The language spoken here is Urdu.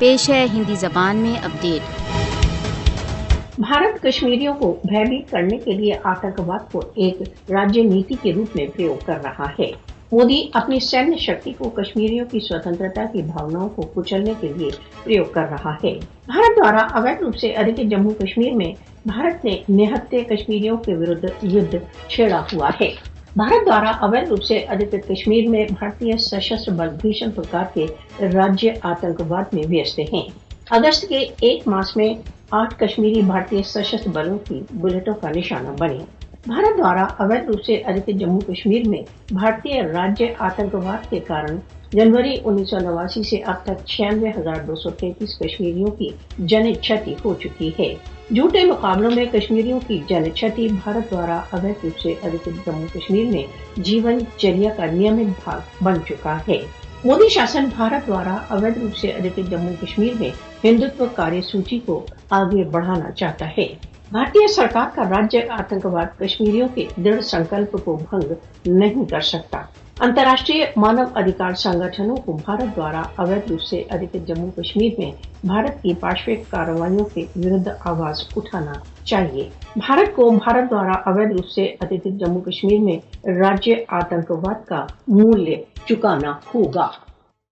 پیش ہے ہندی زبان میں اپڈیٹ۔ بھارت کشمیریوں کو بھیبھیت کرنے کے لیے آتنکواد کو ایک راجیہ نیتی کے روپ میں پریوگ کر رہا ہے۔ مودی اپنی سینیہ شکتی کو کشمیریوں کی سوتنترتا کی بھاوناؤں کو کچلنے کے لیے پریوگ کر رہا ہے۔ بھارت دوارا اویدھ روپ سے ادھکت جموں کشمیر میں بھارت نے نہتے کشمیریوں کے ورد یدھ چھیڑا ہوا ہے۔ بھارت دوارا اویدھ روپ سے ادھکت کشمیر میں بھارتی سشستر بل بھیشن پرکار کے راجیہ آتنکواد میں ویست ہیں۔ اگست کے ایک ماس میں 8 کشمیری بھارتی سشستر بلوں کی بلٹوں کا نشانہ بنے۔ بھارت دوارا اویدھ روپ سے ادھکت جموں کشمیر میں بھارتی راجیہ آتنکواد کے کارن جنوری 1989 سے اب تک 96,233 کشمیریوں کی جن چھتی ہو چکی ہے۔ جھوٹے مقابلوں میں کشمیریوں کی جن چھتی بھارت دوارا اویدھ روپ سے ادھکت جموں کشمیر میں جیون چریا کا نیمت بھاگ بن چکا ہے۔ مودی شاسن بھارت دوارا اویدھ روپ سے ادھکت جموں کشمیر میں ہندوتو کاریہ سوچی کو آگے بڑھانا چاہتا ہے۔ بھارتی سرکار کا راجیہ آتنکواد کشمیریوں کے دڑھ سنکلپ کو بھنگ نہیں کر سکتا۔ انترراشٹریہ مانو ادھیکار سنگھنوں کو بھارت دوارا اویدھ روپ سے ادھکت جموں کشمیر میں بھارت کی پاشوک کارروائیوں کے ورد آواز اٹھانا چاہیے۔ بھارت کو بھارت دوارا اویدھ روپ سے ادھکت جموں کشمیر میں راجیہ آتنکواد کا مولیہ چکانا ہوگا۔